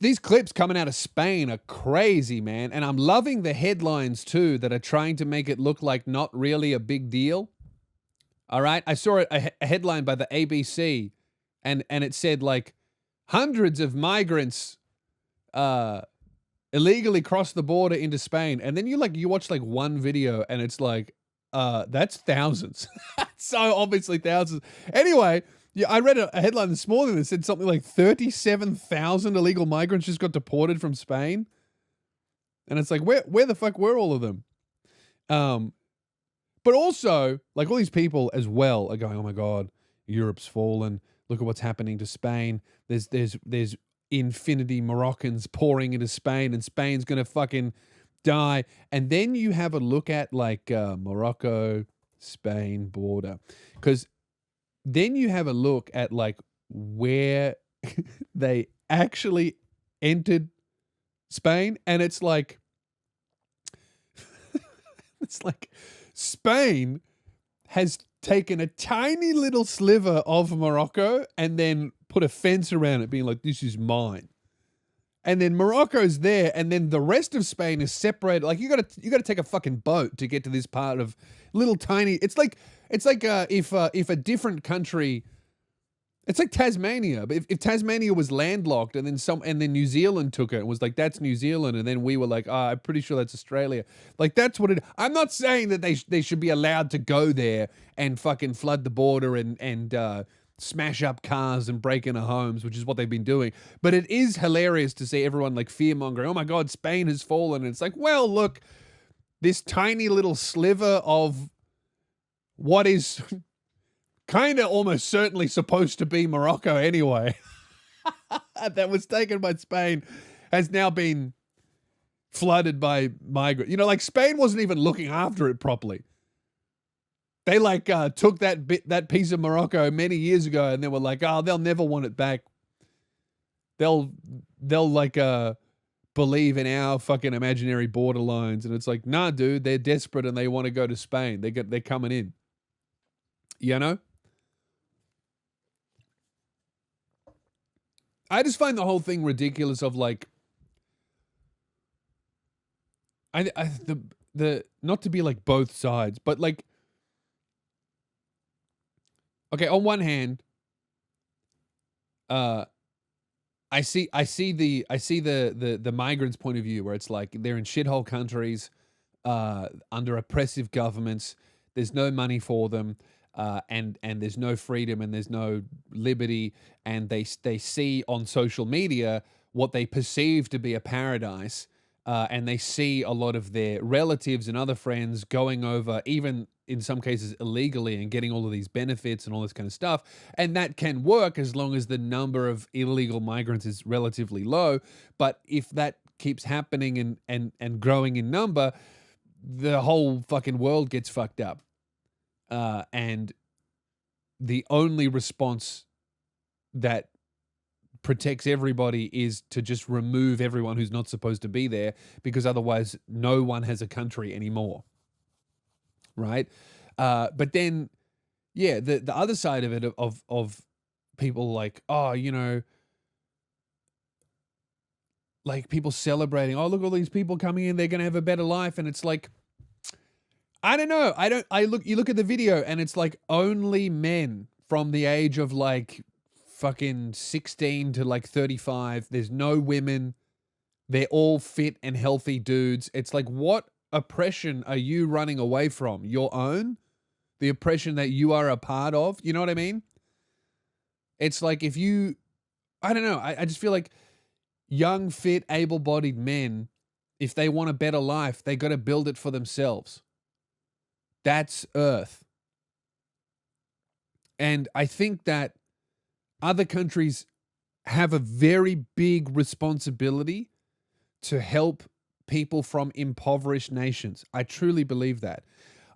these clips coming out of Spain are crazy, man. And I'm loving the headlines too that are trying to make it look like not really a big deal. All right. I saw a headline by the ABC and it said like hundreds of migrants illegally crossed the border into Spain. And then you watch like one video and it's like, that's thousands. So obviously thousands. Anyway, yeah, I read a headline this morning that said something like 37,000 illegal migrants just got deported from Spain. And it's like, where the fuck were all of them? But also, like, all these people as well are going, oh my God, Europe's fallen. Look at what's happening to Spain. There's infinity Moroccans pouring into Spain and Spain's going to fucking die. And then you have a look at like Morocco-Spain border. Because then you have a look at like where they actually entered Spain. And it's like Spain has taken a tiny little sliver of Morocco and then put a fence around it being like, this is mine. And then Morocco's there, and then the rest of Spain is separated. Like you got to take a fucking boat to get to this part of little tiny. It's like if a different country. It's like Tasmania, but if Tasmania was landlocked and then New Zealand took it and was like, that's New Zealand, and then we were like, I'm pretty sure that's Australia. Like that's what it. I'm not saying that they should be allowed to go there and fucking flood the border and smash up cars and break into homes, which is what they've been doing. But it is hilarious to see everyone like fear-mongering. Oh my God, Spain has fallen. And it's like, well, look, this tiny little sliver of what is kind of almost certainly supposed to be Morocco anyway, that was taken by Spain, has now been flooded by migrants. You know, like Spain wasn't even looking after it properly. They like took that piece of Morocco many years ago, and they were like, oh, they'll never want it back. They'll like believe in our fucking imaginary border lines, and it's like, nah, dude, they're desperate and they want to go to Spain. They're coming in. You know? I just find the whole thing ridiculous. Of like, the not to be like both sides, but like. Okay, on one hand, I see the migrants' point of view, where it's like they're in shithole countries, under oppressive governments. There's no money for them, and there's no freedom and there's no liberty, and they see on social media what they perceive to be a paradise, and they see a lot of their relatives and other friends going over, even in some cases illegally, and getting all of these benefits and all this kind of stuff. And that can work as long as the number of illegal migrants is relatively low. But if that keeps happening and growing in number, the whole fucking world gets fucked up. And the only response that protects everybody is to just remove everyone who's not supposed to be there, because otherwise no one has a country anymore. Right? But then, yeah, the other side of it, of people like, oh, you know, like people celebrating, oh, look, all these people coming in, they're going to have a better life. And it's like, I don't know. You look at the video and it's like only men from the age of like fucking 16 to like 35. There's no women. They're all fit and healthy dudes. It's like, what oppression are you running away from? Your own? The oppression that you are a part of? You know what I mean? It's like if you, I don't know. I just feel like young, fit, able-bodied men, if they want a better life, they got to build it for themselves. That's Earth. And I think that other countries have a very big responsibility to help people from impoverished nations. I truly believe that.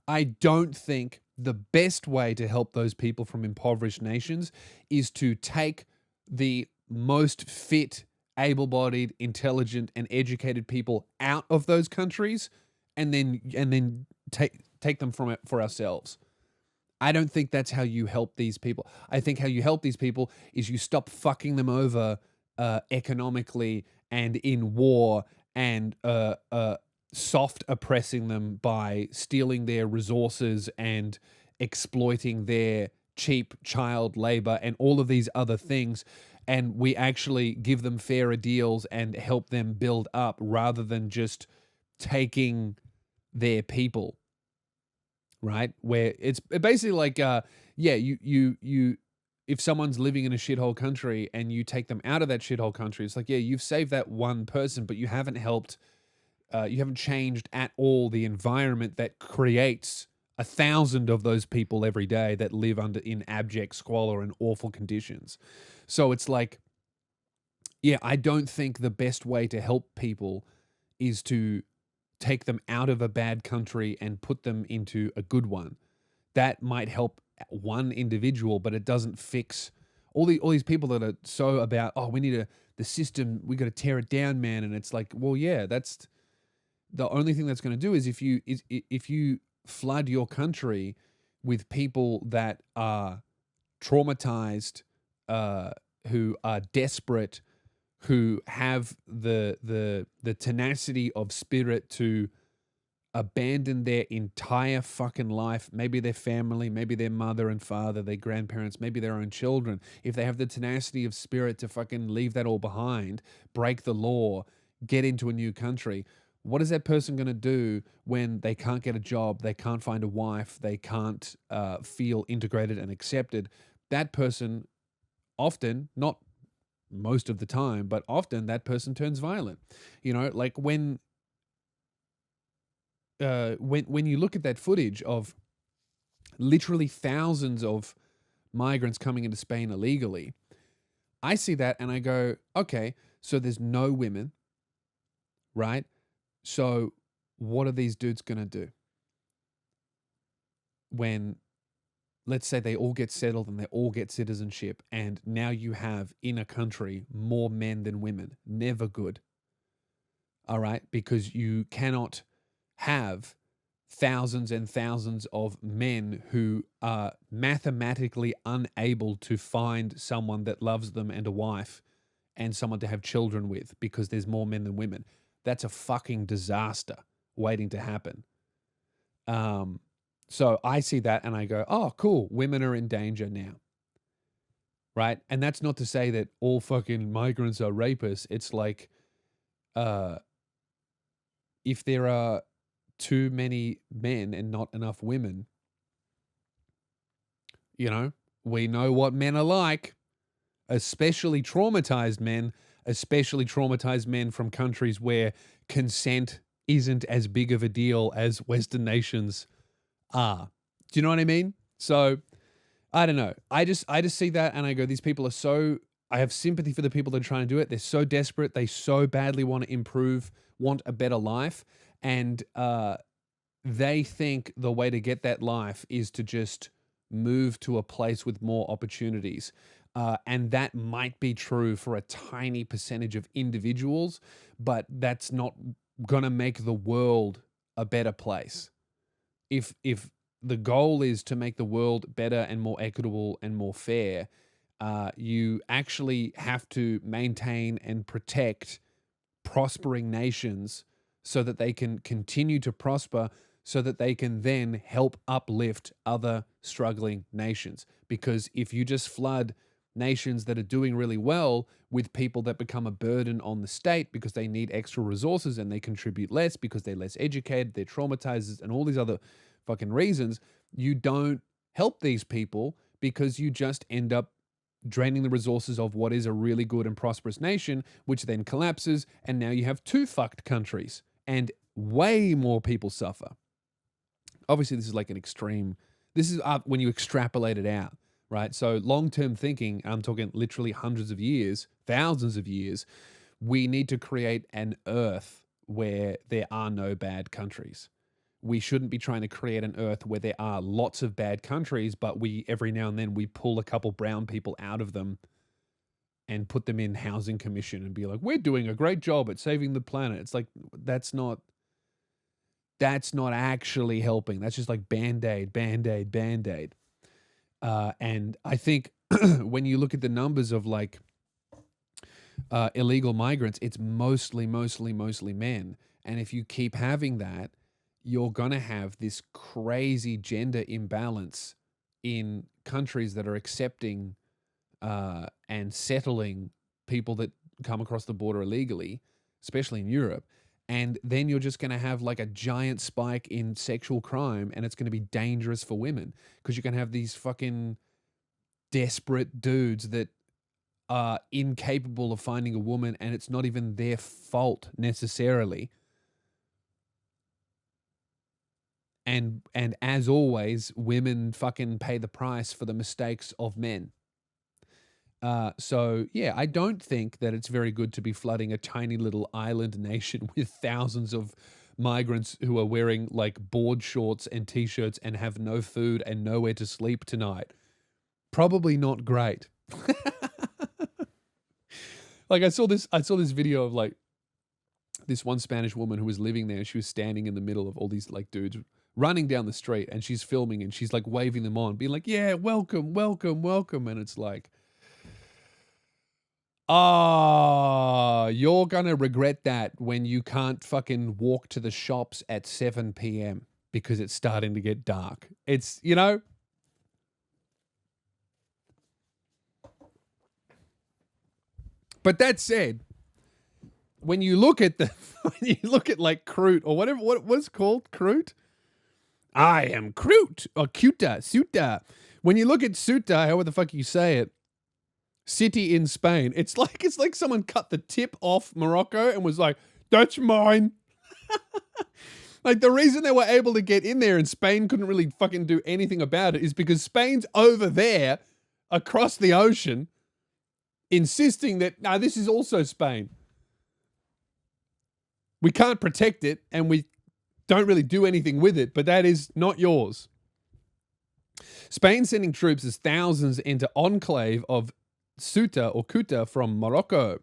I don't think the best way to help those people from impoverished nations is to take the most fit, able-bodied, intelligent, and educated people out of those countries and then take them from it for ourselves. I don't think that's how you help these people. I think how you help these people is you stop fucking them over economically and in war and soft oppressing them by stealing their resources and exploiting their cheap child labor and all of these other things. And we actually give them fairer deals and help them build up rather than just taking their people, right? Where it's basically like, you if someone's living in a shithole country and you take them out of that shithole country, it's like, yeah, you've saved that one person, but you haven't helped, you haven't changed at all the environment that creates 1,000 of those people every day that live in abject squalor and awful conditions. So it's like, yeah, I don't think the best way to help people is to take them out of a bad country and put them into a good one. That might help one individual, but it doesn't fix all these people that are so about, oh, we need the system, we got to tear it down, man. And it's like, well, yeah, that's the only thing that's going to do is if you flood your country with people that are traumatized, who are desperate, who have the tenacity of spirit to abandon their entire fucking life, maybe their family, maybe their mother and father, their grandparents, maybe their own children, if they have the tenacity of spirit to fucking leave that all behind, break the law, get into a new country, what is that person going to do when they can't get a job, they can't find a wife, they can't feel integrated and accepted? That person often, not most of the time, but often that person turns violent. You know, like when you look at that footage of literally thousands of migrants coming into Spain illegally, I see that and I go, okay, so there's no women, right? So what are these dudes going to do when, let's say, they all get settled and they all get citizenship, and now you have in a country more men than women? Never good. All right? Because you cannot have thousands and thousands of men who are mathematically unable to find someone that loves them and a wife and someone to have children with because there's more men than women. That's a fucking disaster waiting to happen. So I see that and I go, oh, cool, women are in danger now. Right? And that's not to say that all fucking migrants are rapists. It's like, if there are too many men and not enough women, you know, we know what men are like, especially traumatized men from countries where consent isn't as big of a deal as Western nations are. Do you know what I mean? So I don't know. I just see that and I go, these people are so, I have sympathy for the people that are trying to do it. They're so desperate. They so badly want to improve, want a better life. And they think the way to get that life is to just move to a place with more opportunities. And that might be true for a tiny percentage of individuals, but that's not going to make the world a better place. If the goal is to make the world better and more equitable and more fair, you actually have to maintain and protect prospering nations so that they can continue to prosper, so that they can then help uplift other struggling nations. Because if you just flood nations that are doing really well with people that become a burden on the state because they need extra resources and they contribute less because they're less educated, they're traumatized, and all these other fucking reasons, you don't help these people because you just end up draining the resources of what is a really good and prosperous nation, which then collapses, and now you have two fucked countries and way more people suffer. Obviously, this is like an extreme. This is when you extrapolate it out, right? So long-term thinking, I'm talking literally hundreds of years, thousands of years, we need to create an earth where there are no bad countries. We shouldn't be trying to create an earth where there are lots of bad countries, but we every now and then we pull a couple brown people out of them and put them in housing commission and be like, we're doing a great job at saving the planet. It's like, that's not actually helping. That's just like Band-Aid, Band-Aid, Band-Aid. And I think when you look at the numbers of like illegal migrants, it's mostly men. And if you keep having that, you're going to have this crazy gender imbalance in countries that are accepting and settling people that come across the border illegally, especially in Europe. And then you're just going to have like a giant spike in sexual crime, and it's going to be dangerous for women because you're going to have these fucking desperate dudes that are incapable of finding a woman, and it's not even their fault necessarily. And as always, women fucking pay the price for the mistakes of men. So yeah, I don't think that it's very good to be flooding a tiny little island nation with thousands of migrants who are wearing like board shorts and t-shirts and have no food and nowhere to sleep tonight. Probably not great. Like I saw this video of like this one Spanish woman who was living there. She was standing in the middle of all these like dudes running down the street, and she's filming and she's like waving them on, being like, yeah, welcome, welcome, welcome. And it's like, you're going to regret that when you can't fucking walk to the shops at 7 p.m. because it's starting to get dark. It's, you know. But that said, when you look at like Cruit or whatever, what was called Cruit? I am Cruit or Ceuta. When you look at Ceuta, however the fuck you say it, city in Spain, it's like someone cut the tip off Morocco and was like, that's mine. Like the reason they were able to get in there and Spain couldn't really fucking do anything about it is because Spain's over there across the ocean insisting that, no, this is also Spain. We can't protect it and we don't really do anything with it, but that is not yours. Spain sending troops as thousands into enclave of Ceuta or Ceuta from Morocco.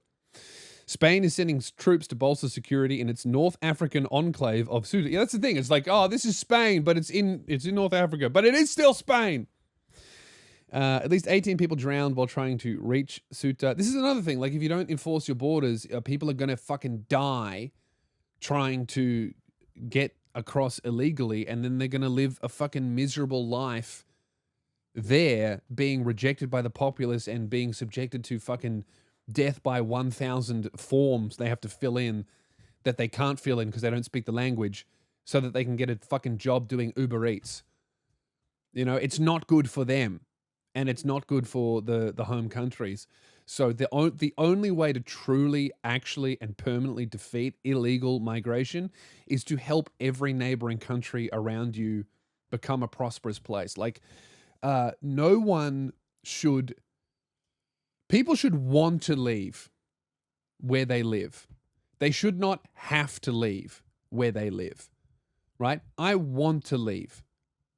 Spain is sending troops to bolster security in its North African enclave of Ceuta. Yeah, that's the thing. It's like, oh, this is Spain, but it's in North Africa, but it is still Spain. At least 18 people drowned while trying to reach Ceuta. This is another thing. Like, if you don't enforce your borders, people are going to fucking die trying to get across illegally, and then they're going to live a fucking miserable life there, being rejected by the populace and being subjected to fucking death by 1,000 forms they have to fill in that they can't fill in because they don't speak the language, so that they can get a fucking job doing Uber Eats. You know, it's not good for them, and it's not good for the home countries. So the only way to truly, actually, and permanently defeat illegal migration is to help every neighboring country around you become a prosperous place. Like, people should want to leave where they live. They should not have to leave where they live, right? I want to leave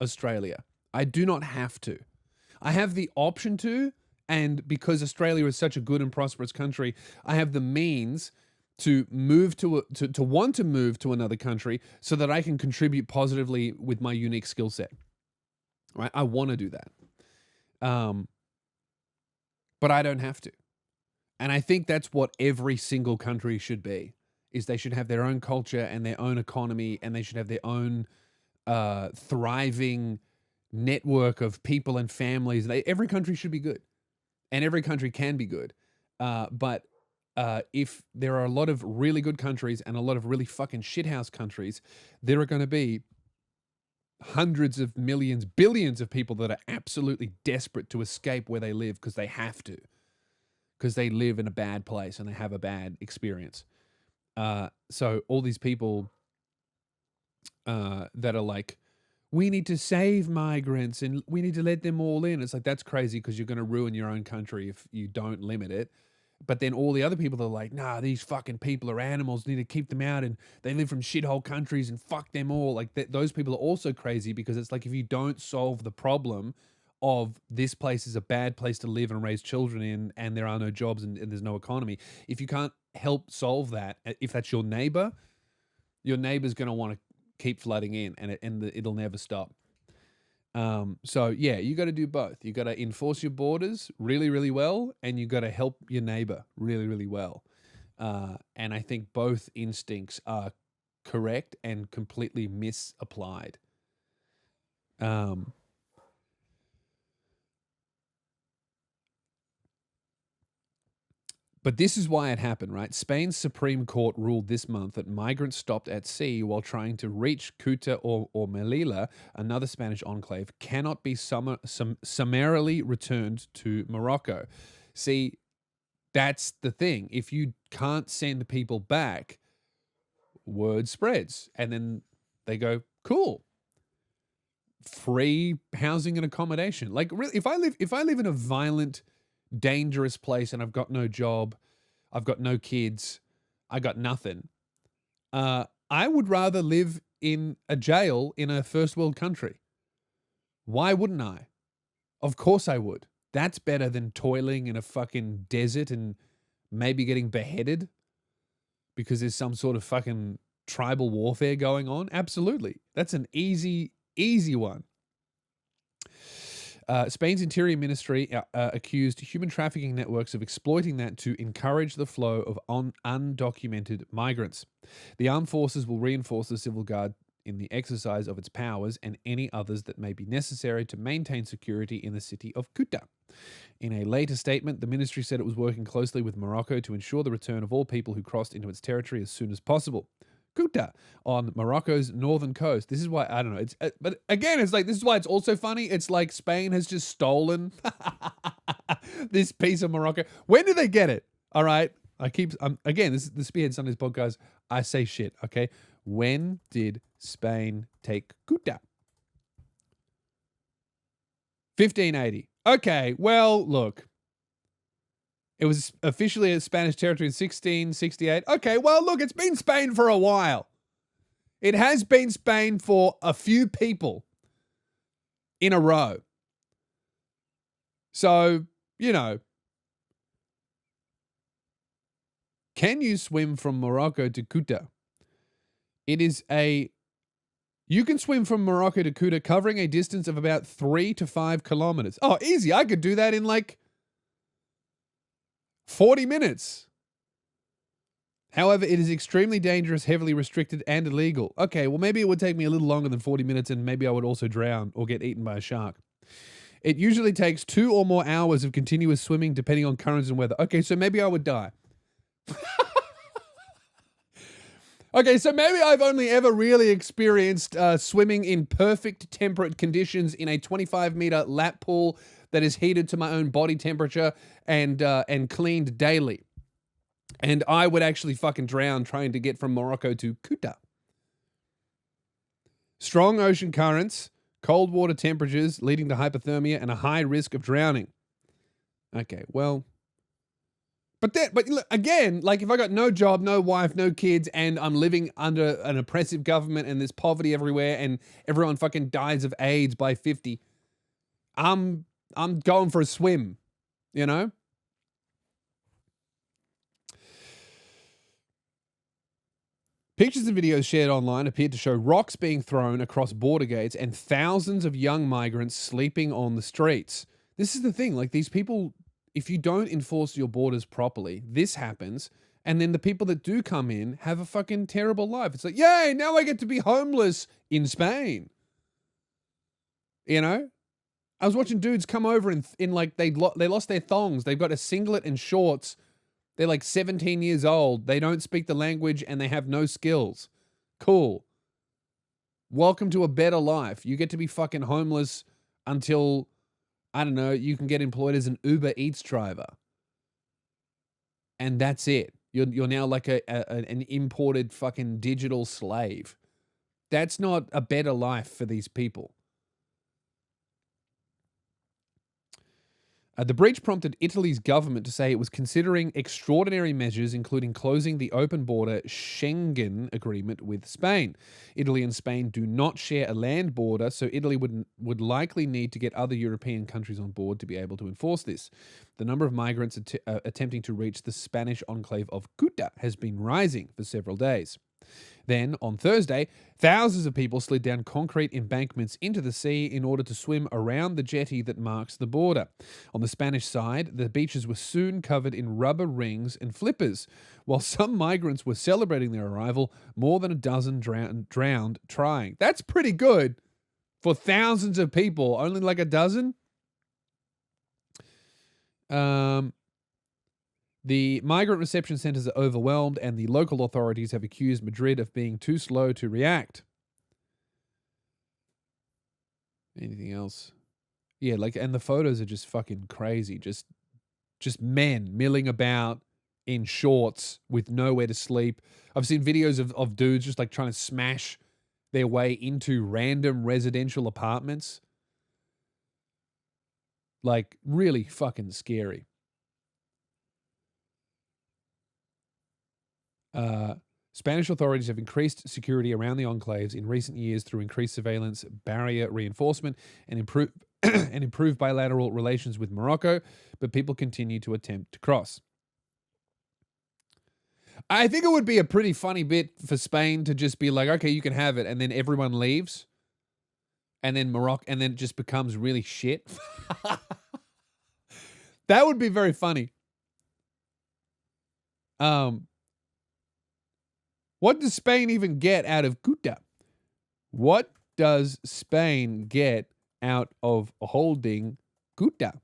Australia. I do not have to. I have the option to, and because Australia is such a good and prosperous country, I have the means to move to want to move to another country so that I can contribute positively with my unique skill set. Right? I want to do that. But I don't have to. And I think that's what every single country should be, is they should have their own culture and their own economy, and they should have their own thriving network of people and families. Every country should be good. And every country can be good. But if there are a lot of really good countries and a lot of really fucking shithouse countries, there are going to be hundreds of millions, billions of people that are absolutely desperate to escape where they live because they have to. Because they live in a bad place and they have a bad experience. So all these people that are like, we need to save migrants and we need to let them all in. It's like, that's crazy because you're going to ruin your own country if you don't limit it. But then all the other people are like, nah, these fucking people are animals, need to keep them out, and they live from shithole countries and fuck them all. Like, those people are also crazy because it's like, if you don't solve the problem of this place is a bad place to live and raise children in, and there are no jobs and there's no economy, if you can't help solve that, if that's your neighbor's going to want to keep flooding in, and it'll never stop. So yeah, you got to do both. You got to enforce your borders really, really well, and you got to help your neighbor really, really well. And I think both instincts are correct and completely misapplied. But this is why it happened, right? Spain's Supreme Court ruled this month that migrants stopped at sea while trying to reach Ceuta or Melilla, another Spanish enclave, cannot be summarily returned to Morocco. See, that's the thing. If you can't send people back, word spreads. And then they go, cool. Free housing and accommodation. Like, really, if I live in a violent, dangerous place and I've got no job, I've got no kids, I got nothing, I would rather live in a jail in a first world country. Why wouldn't I? Of course I would. That's better than toiling in a fucking desert and maybe getting beheaded because there's some sort of fucking tribal warfare going on. Absolutely. That's an easy one. Spain's Interior Ministry accused human trafficking networks of exploiting that to encourage the flow of undocumented migrants. The armed forces will reinforce the civil guard in the exercise of its powers and any others that may be necessary to maintain security in the city of Ceuta. In a later statement, the ministry said it was working closely with Morocco to ensure the return of all people who crossed into its territory as soon as possible. Ceuta on Morocco's northern coast. This is why, I don't know, but again, it's like, this is why it's also funny. It's like Spain has just stolen this piece of Morocco. When did they get it? All right. Again, this is the Spearhead Sundays podcast. I say shit. Okay. When did Spain take Ceuta? 1580. Okay. Well, look. It was officially a Spanish territory in 1668. Okay, well, look, it's been Spain for a while. It has been Spain for a few people in a row. So, you know, can you swim from Morocco to Ceuta? You can swim from Morocco to Ceuta covering a distance of about 3 to 5 kilometers. Oh, easy. I could do that in like 40 minutes. However, it is extremely dangerous, heavily restricted, and illegal. Okay, well, maybe it would take me a little longer than 40 minutes, and maybe I would also drown or get eaten by a shark. It usually takes 2 or more hours of continuous swimming, depending on currents and weather. Okay, so maybe I would die. Okay, so maybe I've only ever really experienced swimming in perfect temperate conditions in a 25-meter lap pool that is heated to my own body temperature and cleaned daily. And I would actually fucking drown trying to get from Morocco to Ceuta. Strong ocean currents, cold water temperatures leading to hypothermia, and a high risk of drowning. Okay, well, but look, again, like if I got no job, no wife, no kids, and I'm living under an oppressive government and there's poverty everywhere and everyone fucking dies of AIDS by 50, I'm going for a swim, you know? Pictures and videos shared online appeared to show rocks being thrown across border gates and thousands of young migrants sleeping on the streets. This is the thing, like these people, if you don't enforce your borders properly, this happens, and then the people that do come in have a fucking terrible life. It's like, yay, now I get to be homeless in Spain. You know? I was watching dudes come over in like they lost their thongs. They've got a singlet and shorts. They're like 17 years old. They don't speak the language and they have no skills. Cool. Welcome to a better life. You get to be fucking homeless until, I don't know, you can get employed as an Uber Eats driver. And that's it. You're now like an imported fucking digital slave. That's not a better life for these people. The breach prompted Italy's government to say it was considering extraordinary measures, including closing the open border Schengen agreement with Spain. Italy and Spain do not share a land border, so Italy would likely need to get other European countries on board to be able to enforce this. The number of migrants attempting to reach the Spanish enclave of Ceuta has been rising for several days. Then, on Thursday, thousands of people slid down concrete embankments into the sea in order to swim around the jetty that marks the border. On the Spanish side, the beaches were soon covered in rubber rings and flippers. While some migrants were celebrating their arrival, more than a dozen drowned trying. That's pretty good for thousands of people. Only like a dozen? The migrant reception centers are overwhelmed, and the local authorities have accused Madrid of being too slow to react. Anything else? Yeah, and the photos are just fucking crazy. Just men milling about in shorts with nowhere to sleep. I've seen videos of dudes just trying to smash their way into random residential apartments. Really fucking scary. Spanish authorities have increased security around the enclaves in recent years through increased surveillance, barrier reinforcement, and improved bilateral relations with Morocco, but people continue to attempt to cross. I think it would be a pretty funny bit for Spain to just be like, okay, you can have it, and then everyone leaves, and then Morocco, and then it just becomes really shit. That would be very funny. What does Spain even get out of Ceuta? What does Spain get out of holding Ceuta?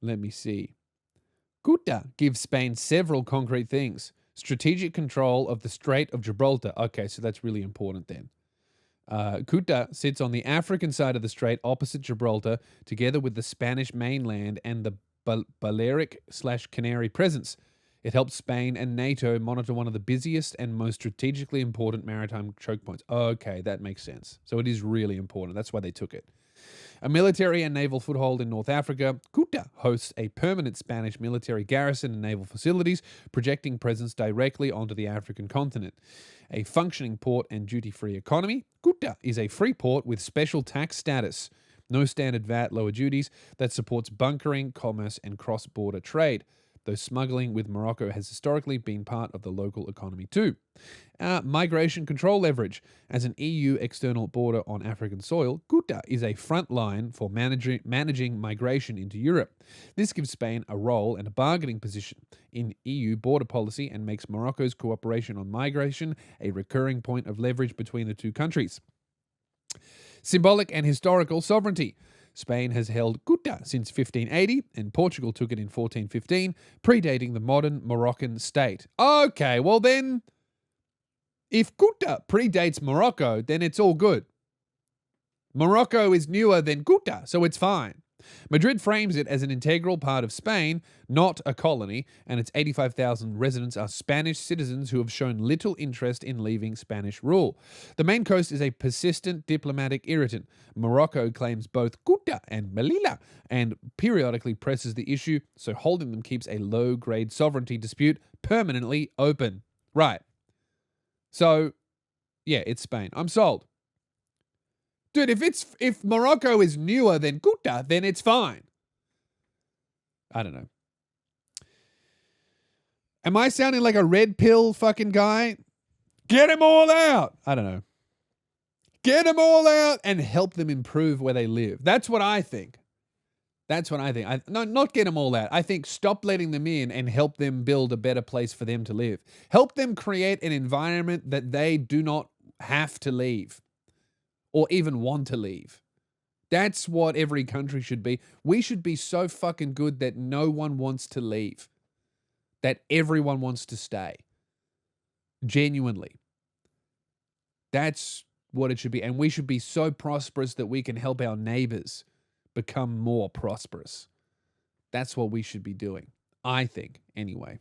Let me see. Ceuta gives Spain several concrete things. Strategic control of the Strait of Gibraltar. Okay, so that's really important then. Ceuta sits on the African side of the strait opposite Gibraltar, together with the Spanish mainland and the Balearic/Canary presence. It helps Spain and NATO monitor one of the busiest and most strategically important maritime choke points. Okay, that makes sense. So it is really important. That's why they took it. A military and naval foothold in North Africa, Ceuta hosts a permanent Spanish military garrison and naval facilities, projecting presence directly onto the African continent. A functioning port and duty-free economy, Ceuta is a free port with special tax status, no standard VAT, lower duties, that supports bunkering, commerce, and cross-border trade, though smuggling with Morocco has historically been part of the local economy too. Migration control leverage. As an EU external border on African soil, Ceuta is a front line for managing migration into Europe. This gives Spain a role and a bargaining position in EU border policy and makes Morocco's cooperation on migration a recurring point of leverage between the two countries. Symbolic and historical sovereignty. Spain has held Ceuta since 1580, and Portugal took it in 1415, predating the modern Moroccan state. Okay, well then, if Ceuta predates Morocco, then it's all good. Morocco is newer than Ceuta, so it's fine. Madrid frames it as an integral part of Spain, not a colony, and its 85,000 residents are Spanish citizens who have shown little interest in leaving Spanish rule. The main coast is a persistent diplomatic irritant. Morocco claims both Ceuta and Melilla and periodically presses the issue, so holding them keeps a low-grade sovereignty dispute permanently open. Right. So, yeah, it's Spain. I'm sold. Dude, if Morocco is newer than Ceuta, then it's fine. I don't know. Am I sounding like a red pill fucking guy? Get them all out. I don't know. Get them all out and help them improve where they live. That's what I think. That's what I think. No, not get them all out. I think stop letting them in and help them build a better place for them to live. Help them create an environment that they do not have to leave or even want to leave. That's what every country should be. We should be so fucking good that no one wants to leave. That everyone wants to stay. Genuinely. That's what it should be. And we should be so prosperous that we can help our neighbors become more prosperous. That's what we should be doing. I think, anyway.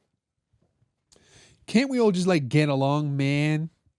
Can't we all just get along, man?